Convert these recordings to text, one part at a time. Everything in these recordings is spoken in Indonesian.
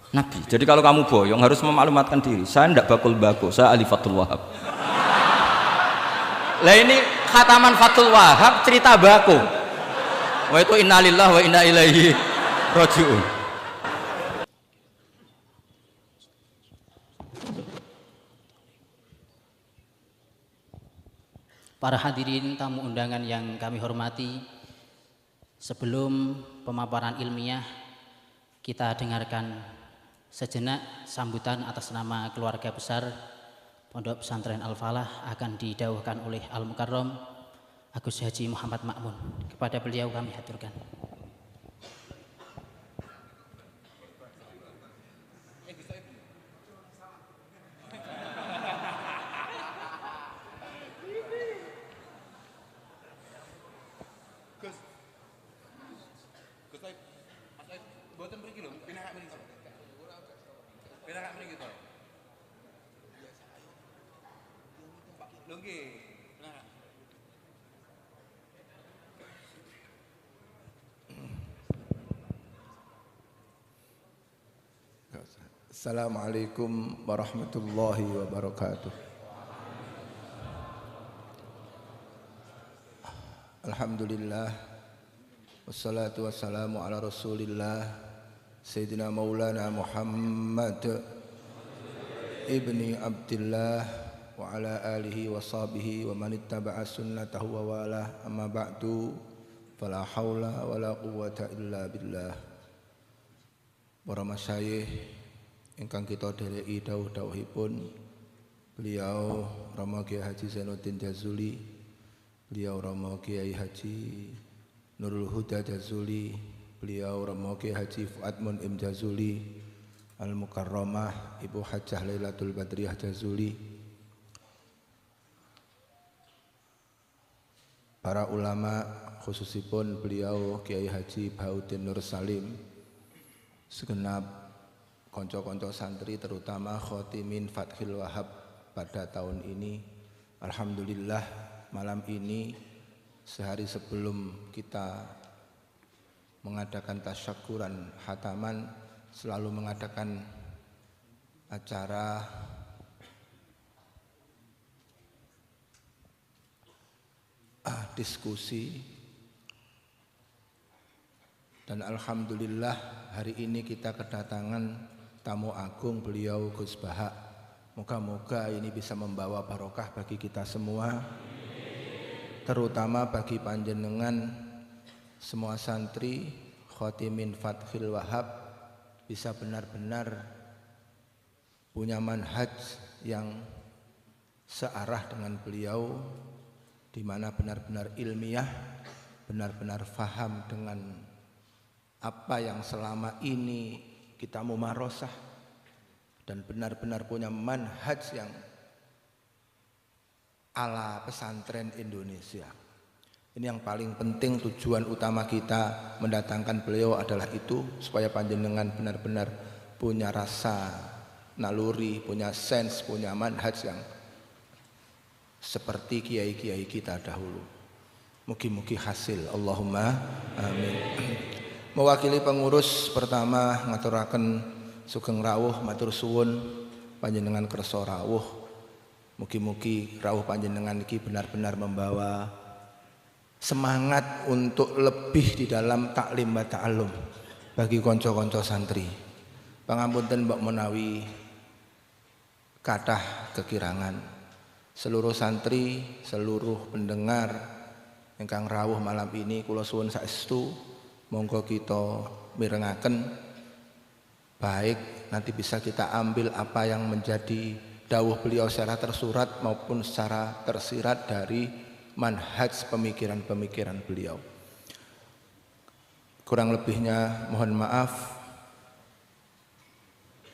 Nabi. Jadi kalau kamu boyong harus memaklumatkan diri. Saya tidak bakul bako, saya Ali Fathul Wahab. Lah ini khataman Fathul Wahab cerita bako. Wah itu innalillahi wa inna ilaihi rajiun. Para hadirin tamu undangan yang kami hormati, sebelum pemaparan ilmiah kita dengarkan sejenak sambutan atas nama keluarga besar Pondok Pesantren Al-Falah akan didawuhkan oleh Al-Mukarram Agus Haji Muhammad Ma'mun. Kepada beliau kami haturkan. Assalamualaikum warahmatullahi wabarakatuh. Alhamdulillah wassalatu wassalamu ala rasulillah Sayyidina Maulana Muhammad ibni Abdillah wa ala alihi wa sahbihi wa man ittaba'a sunnatahu wa wala amma ba'du fala hawla wa la quwwata illa billah. Para masyayikh ingkang kita dereki dawuh-dawuhipun beliau Rama Kiai Haji Zainuddin Jazuli, beliau Rama Kiai Haji Nurul Huda Jazuli, beliau Rama Kiai Haji Fuad Mun'im Jazuli, Al-Mukarramah Ibu Hajjah Lailatul Badriyah Jazuli, para ulama khususipun beliau Kiai Haji Bahuddin Nur Salim, segenap konco-konco santri terutama khotimin Fathil Wahab pada tahun ini. Alhamdulillah malam ini sehari sebelum kita mengadakan tasyakuran khataman selalu mengadakan acara diskusi, dan alhamdulillah hari ini kita kedatangan tamu agung beliau Gus Baha. Moga-moga ini bisa membawa barokah bagi kita semua, terutama bagi panjenengan semua santri khotimin Fathil Wahab bisa benar-benar punya manhaj yang searah dengan beliau, di mana benar-benar ilmiah, benar-benar faham dengan apa yang selama ini kita mumarosah, dan benar-benar punya manhaj yang ala pesantren Indonesia. Ini yang paling penting, tujuan utama kita mendatangkan beliau adalah itu, supaya panjenengan benar-benar punya rasa naluri, punya sense, punya manhaj yang seperti kiai-kiai kita dahulu. Mugi-mugi hasil, Allahumma amin. Mewakili pengurus pertama ngaturaken sugeng rawuh matur suwun panjenengan kersa rawuh. Mugi-mugi rawuh panjenengan iki benar-benar membawa semangat untuk lebih di dalam taklim wa ta'allum bagi konco-konco santri. Pangapunten mbok menawi kathah kekirangan. Seluruh santri, seluruh pendengar ingkang rawuh malam ini kula suwun saestu monggo kita mirengaken, baik nanti bisa kita ambil apa yang menjadi dawuh beliau secara tersurat maupun secara tersirat dari manhaj pemikiran-pemikiran beliau. Kurang lebihnya mohon maaf.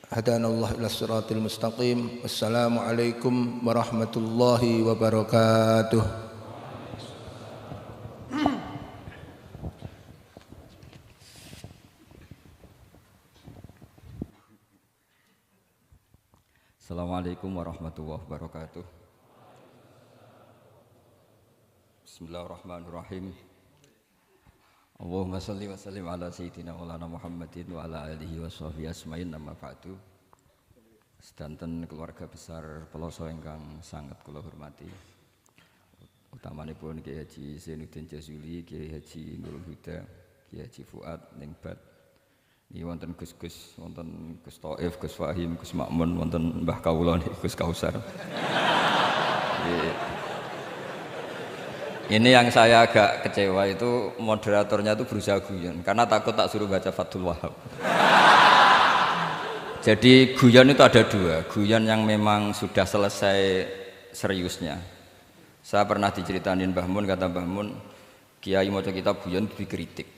Hadanallahu ila siratil mustaqim. Wassalamualaikum warahmatullahi wabarakatuh. Assalamualaikum warahmatullahi wabarakatuh. Bismillahirrahmanirrahim. Allahumma sholli wa sallim ala sayyidina Maulana Muhammadin wa ala alihi wa sahbihi asma'in amma ba'du. Sedanten keluarga besar Peloso ingkang sangat kula hormati. Utamanipun Kiai Haji Zainuddin Jazuli, Kiai Haji Nurul Huda, Kiai Haji Fuad Ningbat. Niki wonten Gus-gus, wonten Gus Thaif, Gus Fahim, Gus Makmun, wonten Mbah Kawula niki Gus Kausar. Ini yang saya agak kecewa itu moderatornya itu berusaha guyon karena takut tak suruh baca Fathul Wahhab. Jadi guyon itu ada dua, guyon yang memang sudah selesai seriusnya. Saya pernah diceritain Mbah Mun, kata Mbah Mun, Kiai maca kitab guyon dikritik.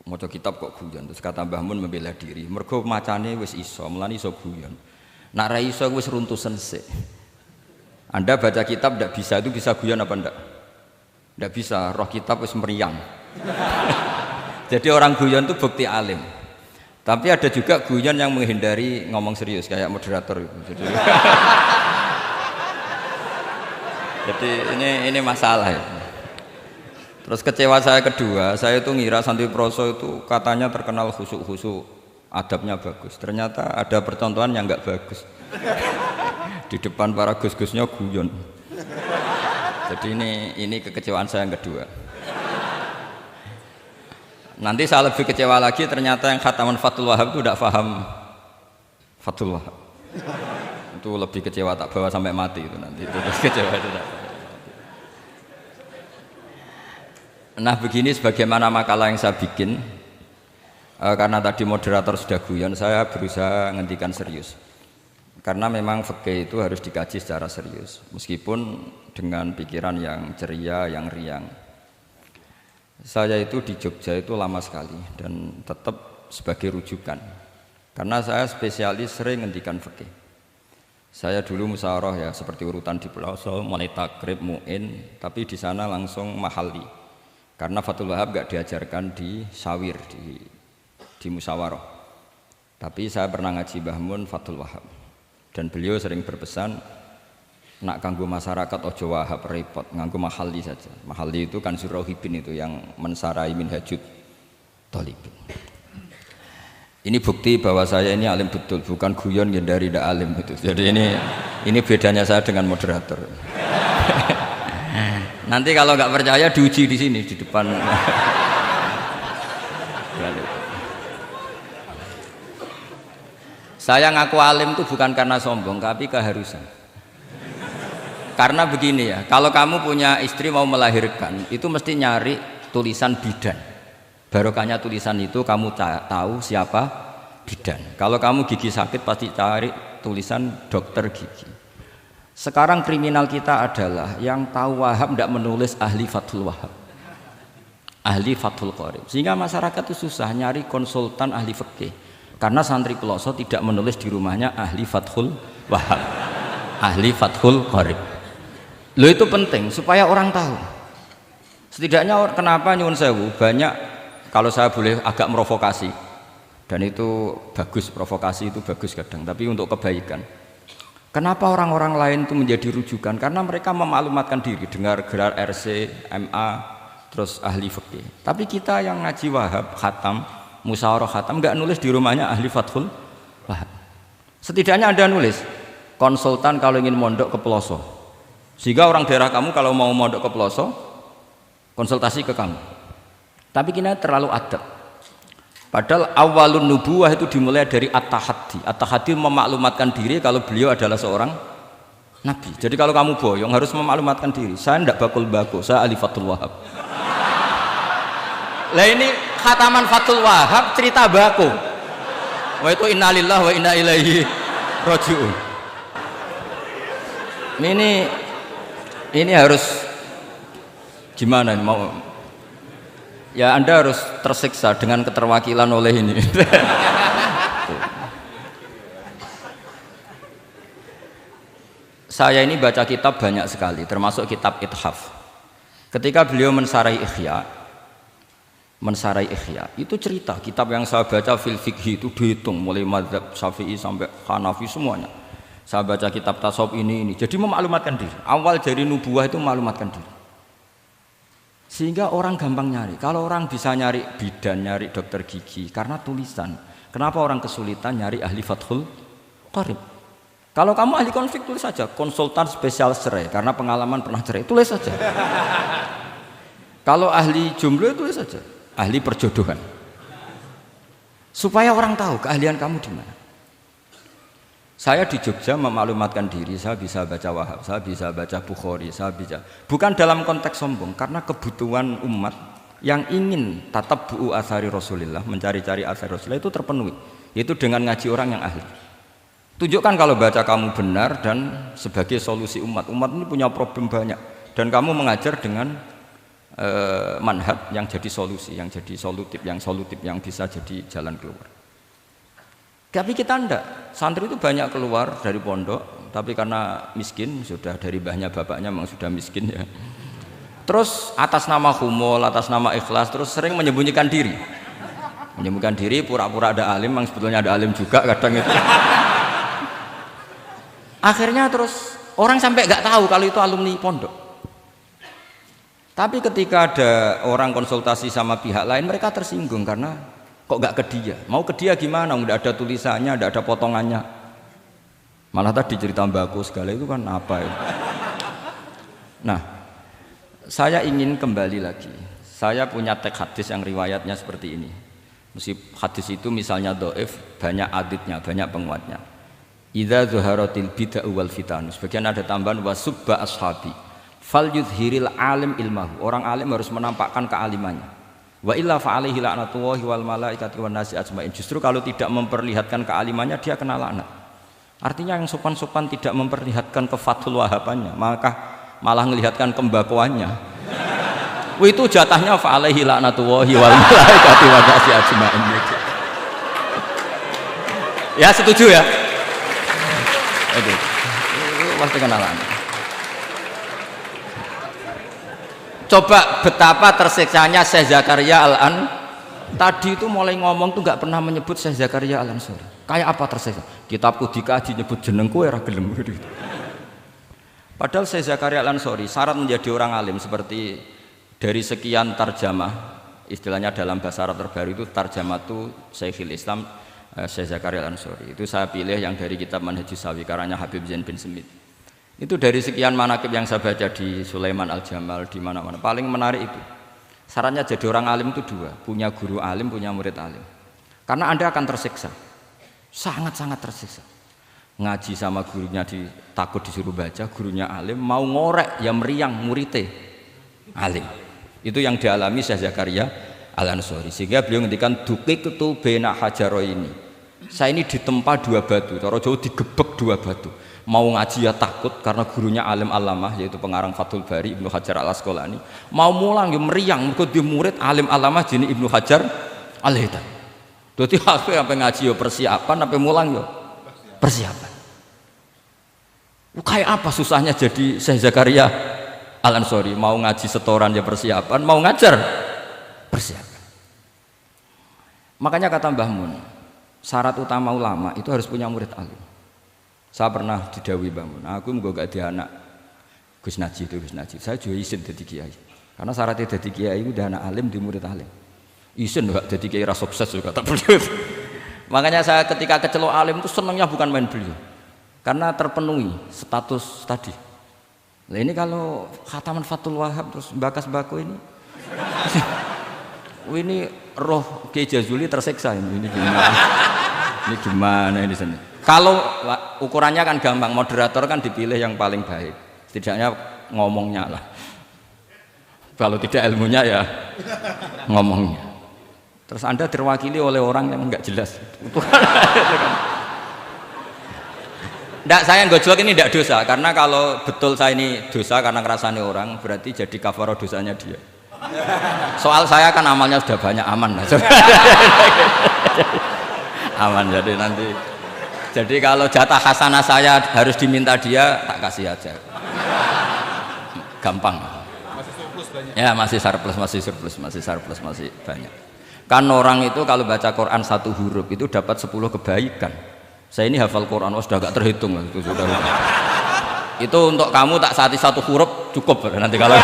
Maca kitab kok guyon, terus kata Mbah Mun membela diri. Mergo macane wis iso, mulane iso guyon. Nak ra iso wis runtusen sik. Anda baca kitab ndak bisa, itu bisa guyon apa ndak? Ndak bisa, roh kitab wis meriang. Jadi orang guyon itu bukti alim. Tapi ada juga guyon yang menghindari ngomong serius kayak moderator itu. Jadi ini masalah ya. Terus kecewa saya kedua, saya itu ngira Santri Proso itu katanya terkenal khusyuk-khusyuk, adabnya bagus. Ternyata ada percontohan yang enggak bagus. Di depan para gus-gusnya guyon. Jadi ini kekecewaan saya yang kedua. Nanti saya lebih kecewa lagi, ternyata yang khataman Fathul Wahhab itu tidak paham Fathul Wahhab. Itu lebih kecewa, tak bawa sampai mati itu nanti. Itu kecewa itu tak. Nah begini sebagaimana makalah yang saya bikin, karena tadi moderator sudah guyon, saya berusaha ngendikan serius. Karena memang fikih itu harus dikaji secara serius, meskipun dengan pikiran yang ceria, yang riang. Saya itu di Jogja itu lama sekali dan tetap sebagai rujukan. Karena saya spesialis sering ngendikan fikih. Saya dulu musyawarah ya seperti urutan di Peloso, mulai takrib, mu'in, tapi di sana langsung mahali. Karena Fathul Wahhab gak diajarkan di sawir, di musyawarah. Tapi saya pernah ngaji Mbah Mun Fathul Wahhab. Dan beliau sering berpesan, nak kanggo masyarakat ojo wahab repot, nganggo mahali saja. Mahali itu kan Surauhibin itu yang mensarai minhajud thalibin. Ini bukti bahwa saya ini alim betul, bukan guyon yang dari tidak alim itu. Jadi ini bedanya saya dengan moderator. Nanti kalau nggak percaya diuji di sini di depan. Saya ngaku alim itu bukan karena sombong, tapi keharusan. Karena begini ya, kalau kamu punya istri mau melahirkan, itu mesti nyari tulisan bidan. Barokahnya tulisan itu kamu tahu siapa bidan. Kalau kamu gigi sakit pasti cari tulisan dokter gigi. Sekarang kriminal kita adalah yang tahu Wahhab tidak menulis ahli Fathul Wahhab, ahli Fathul Qorib. Sehingga masyarakat itu susah nyari konsultan ahli fikih. Karena santri Peloso tidak menulis di rumahnya ahli Fathul Wahhab, ahli Fathul Qorib. Loh itu penting supaya orang tahu. Setidaknya kenapa nyuwun sewu banyak, kalau saya boleh agak merovokasi, dan itu bagus, provokasi itu bagus kadang, tapi untuk kebaikan. Kenapa orang-orang lain itu menjadi rujukan? Karena mereka memaklumatkan diri, dengar gelar RC, MA, terus ahli fikih. Tapi kita yang ngaji Wahhab, khatam, musyawarah khatam, nggak nulis di rumahnya ahli Fathul Wahhab. Setidaknya Anda nulis konsultan kalau ingin mondok ke Peloso, sehingga orang daerah kamu kalau mau mondok ke Peloso konsultasi ke kamu. Tapi kita terlalu adab. Padahal awalun nubuwah itu dimulai dari at-tahaddi. At-tahaddi memaklumatkan diri kalau beliau adalah seorang nabi. Jadi kalau kamu boyong harus memaklumatkan diri, saya tidak bakul-bakul, saya ahli Fathul Wahhab. Lah ini khataman Fathul Wahhab cerita baku. Wah itu innalillahi wa inna ilaihi raji'un. Ini harus gimana nih, mau ya Anda harus tersiksa dengan keterwakilan oleh ini. Saya ini baca kitab banyak sekali, termasuk kitab Ithaf. Ketika beliau mensarai Ihya, itu cerita kitab yang saya baca fil fikhi itu dihitung mulai mazhab Syafi'i sampai Hanafi semuanya. Saya baca kitab tasawuf ini, jadi memaklumatkan diri. Awal dari nubuah itu memaklumatkan diri. Sehingga orang gampang nyari. Kalau orang bisa nyari bidan, nyari dokter gigi karena tulisan. Kenapa orang kesulitan nyari ahli Fathul Qorib? Kalau kamu ahli konflik tulis saja, konsultan spesial cerai karena pengalaman pernah cerai, tulis saja. Kalau ahli jomblo tulis saja, ahli perjodohan. Supaya orang tahu keahlian kamu di mana. Saya di Jogja memaklumatkan diri, saya bisa baca Wahab, saya bisa baca Bukhari, saya bisa. Bukan dalam konteks sombong, karena kebutuhan umat yang ingin tatap bu'u asari Rasulullah, mencari-cari asari Rasulullah itu terpenuhi. Itu dengan ngaji orang yang ahli. Tunjukkan kalau baca kamu benar dan sebagai solusi umat. Umat ini punya problem banyak. Dan kamu mengajar dengan manhaj yang jadi solusi, yang jadi solutif, yang bisa jadi jalan keluar. Tapi kita enggak, santri itu banyak keluar dari pondok, tapi karena miskin, sudah dari mbahnya bapaknya memang sudah miskin ya. Terus atas nama humul, atas nama ikhlas, terus sering menyembunyikan diri. Menyembunyikan diri, pura-pura ada alim, memang sebetulnya ada alim juga kadang itu. Akhirnya terus orang sampai enggak tahu kalau itu alumni pondok. Tapi ketika ada orang konsultasi sama pihak lain, mereka tersinggung karena kok gak ke dia? Mau ke dia gimana? Udah ada tulisannya, udah ada potongannya. Malah tadi cerita mbakku segala itu kan apa ya? Nah, saya ingin kembali lagi. Saya punya teks hadis yang riwayatnya seperti ini. Meskipun hadis itu misalnya dhaif, banyak aditnya, banyak penguatnya. Idza zuharatil bid'ah wal fitan. Sebagian ada tambahan wasubba ashabi. Fal yudhiril alim ilmahu. Orang alim harus menampakkan kealimannya. Wa illa fa'alaihi la'natullahi wal malaikati wan nasi ajmain. Justru kalau tidak memperlihatkan kealimannya dia kena laknat. Artinya yang sopan-sopan tidak memperlihatkan kefathul wahabannya, maka malah melihatkan kembakuannya. Itu jatahnya fa'alaihi la'natullahi wal malaikati wan nasi ajmain. Ya setuju ya? Itu pasti kena laknat. Coba betapa tersiksanya Syekh Zakaria Al-An tadi itu mulai ngomong tuh nggak pernah menyebut Syekh Zakaria Al-Ansori. Kayak apa tersiksa? Kitabku dikaji nyebut jenengku era gelem. Padahal Syekh Zakaria Al-Ansori syarat menjadi orang alim seperti dari sekian tarjamah, istilahnya dalam bahasa Arab terbaru itu tarjamah itu Syekhul Islam Syekh Zakaria Al-Ansori. Itu saya pilih yang dari kitab Manhajus Sawi karanya Habib Zain bin Smith. Itu dari sekian manaqib yang saya baca di Sulaiman Al-Jamal di mana-mana paling menarik itu syaratnya jadi orang alim itu dua, punya guru alim, punya murid alim. Karena Anda akan tersiksa, sangat-sangat tersiksa. Ngaji sama gurunya takut disuruh baca, gurunya alim, mau ngorek ya meriang muridnya alim. Itu yang dialami Syekh Zakaria Al-Ansori. Sehingga beliau ngendikan duqiqtu baina hajaroini. Saya ini ditempa dua batu, cara Jawa digebek dua batu. Mau ngaji ya takut karena gurunya alim alamah yaitu pengarang Fathul Bari Ibnu Hajar Al-Asqalani. Mau mulang ya meriang mergo di murid alim alamah jenis Ibnu Hajar Al-Haytami. Dadi aku sampai ngaji ya persiapan, sampai mulang ya persiapan. Kayak apa susahnya jadi Syekh Zakaria Al-Ansori, mau ngaji setoran ya persiapan, mau ngajar persiapan. Makanya kata Mbah Mun, syarat utama ulama itu harus punya murid alim. Saya pernah didhawuhi Mbah Mun, aku mengko gak di anak Gus Najib itu Gus Najib. Saya juga izin dadi kiai. Karena syaratnya dadi kiai itu udah anak alim di murid alim. Izin enggak dadi kiai ra sukses juga tak perlu. Makanya saya ketika kecelok alim itu senangnya bukan main beliau. Karena terpenuhi status tadi. Nah ini kalau khataman Fathul Wahab terus bakas bako ini. Ini roh Kiai Jazuli tersiksa ini gimana? Ini gimana ini sini? Kalau ukurannya kan gampang, moderator kan dipilih yang paling baik, setidaknya ngomongnya lah. Kalau tidak ilmunya ya ngomongnya. Terus Anda terwakili oleh orang yang enggak jelas. Enggak, saya gojlok ini enggak dosa, karena kalau betul saya ini dosa karena ngerasani orang, berarti jadi kafarah dosanya dia. Soal saya kan amalnya sudah banyak, aman lah. Aman, jadi nanti. Jadi kalau jatah hasanah saya harus diminta dia, tak kasih aja. Gampang. Masih surplus banyak. Ya masih surplus, masih banyak. Kan orang itu kalau baca Quran satu huruf itu dapat 10 kebaikan. Saya ini hafal Quran, sudah agak terhitung lah, itu sudah. Itu untuk kamu tak saati satu huruf cukup nanti kalau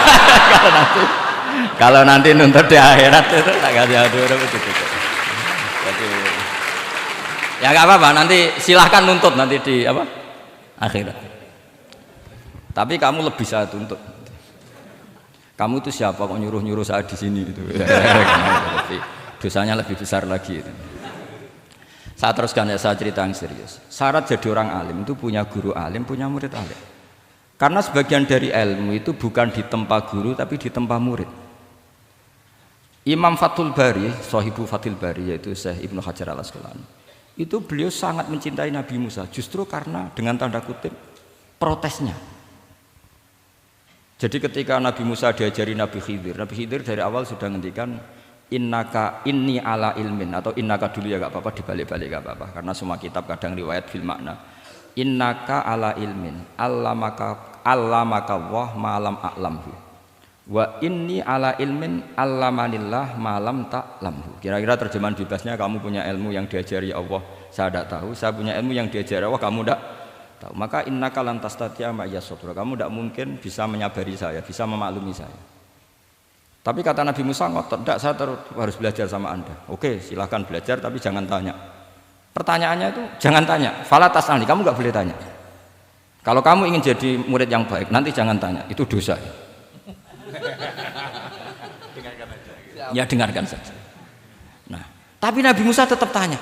Kalau nanti nuntut di akhirat itu tak kasih aduh itu. Jadi ya nggak apa-apa, nanti silahkan nuntut nanti di apa akhirat. Tapi kamu lebih saya tuntut. Kamu itu siapa kok nyuruh saya di sini itu? Dosanya lebih besar lagi itu. Saya teruskan ya, saya cerita yang serius. Syarat jadi orang alim itu punya guru alim, punya murid alim. Karena sebagian dari ilmu itu bukan ditempa guru tapi ditempa murid. Imam Fathul Bari, Sahibu Fathul Bari yaitu Syekh Ibnu Hajar Al-Asqalani, itu beliau sangat mencintai Nabi Musa justru karena dengan tanda kutip protesnya. Jadi ketika Nabi Musa diajari Nabi Khidir dari awal sudah ngendikan innaka inni ala ilmin, atau innaka dulu ya gak apa-apa, dibalik-balik gak apa-apa karena semua kitab kadang riwayat fil makna. Innaka ala ilmin allamaka wah ma'lam a'lamhu wa inni ala ilmin allamanillah ma'lam ta'lamhu. Kira-kira terjemahan bebasnya, kamu punya ilmu yang diajari Allah saya tidak tahu, saya punya ilmu yang diajari Allah kamu tidak tahu, maka innaka lan tastati'a ma'iya sabra, kamu tidak mungkin bisa menyabari saya, bisa memaklumi saya. Tapi kata Nabi Musa ngotot, tidak, saya harus belajar sama anda. Oke, silahkan belajar tapi jangan tanya. Pertanyaannya itu jangan tanya, fala tas'alni, kamu nggak boleh tanya. Kalau kamu ingin jadi murid yang baik nanti jangan tanya, itu dosa. Ya dengarkan saja. Nah, tapi Nabi Musa tetap tanya.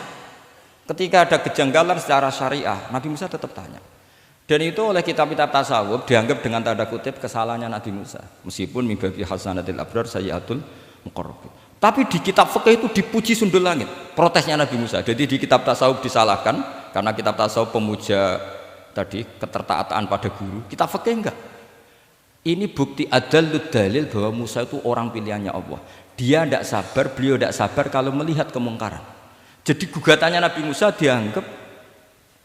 Ketika ada kejanggalan secara syariah, Nabi Musa tetap tanya. Dan itu oleh kitab-kitab tasawuf dianggap dengan tanda kutip kesalahannya Nabi Musa. Meskipun mimbabi hasanatil abrar sayyiatul muqarrabin. Tapi di kitab fikih itu dipuji sundul langit. Protesnya Nabi Musa. Jadi di kitab tasawuf disalahkan karena kitab tasawuf pemuja tadi ketertaatan pada guru. Kitab fikih enggak. Ini bukti adallud dalil bahwa Musa itu orang pilihannya Allah. Dia tidak sabar, beliau tidak sabar kalau melihat kemungkaran. Jadi gugatannya Nabi Musa dianggap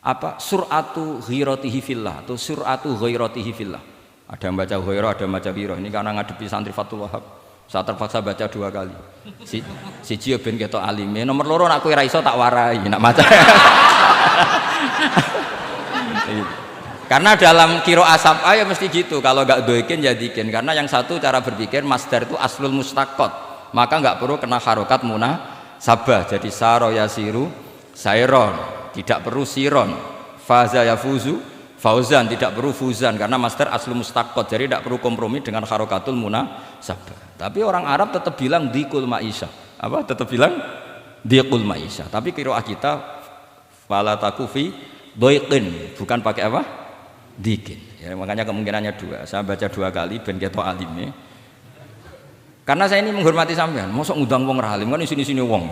apa? Sur'atu ghairatihi fillah atau sur'atu ghairatihi fillah. Ada yang baca ghairah, ada yang baca ghirah. Ini karena ngadepi santri Fathul Wahab. Saya terpaksa baca 2 kali. Siji ben ketok alime, nomor loro nak kowe ra iso tak warai, nak maca. Karena dalam kiro asap ya mesti gitu, kalau nggak doikin jadikin. Karena yang satu cara berpikir masdar itu aslul mustaqot, maka nggak perlu kena harokat munasabah. Jadi saro yasiru sairon, tidak perlu siron. Faza yafuzu fauzan, tidak perlu fuzan karena masdar aslul mustaqot. Jadi tidak perlu kompromi dengan harokatul munasabah. Tapi orang Arab tetap bilang dikul maisha. Apa? Tetap bilang dikul maisha. Tapi kiroah kita fala takufi doiqin, bukan pakai apa? Dikin. Ya, makanya kemungkinannya 2. Saya baca 2 kali ben ketok alime. Karena saya ini menghormati sampean. Mosok ngundang wong ra alim kan sini-sini wong.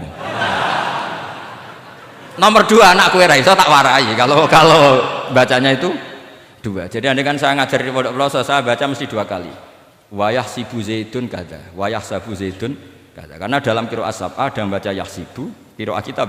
Nomor 2 anak kowe ra iso tak warai kalau bacanya itu 2. Jadi andai kan saya ngajar di Pondok Pelosok, saya baca mesti 2 kali. Wayah sibu zaidun kada, wayah sabu zaidun kada. Karena dalam qiraat sab'a ada yang baca yahsibu, qiraat kita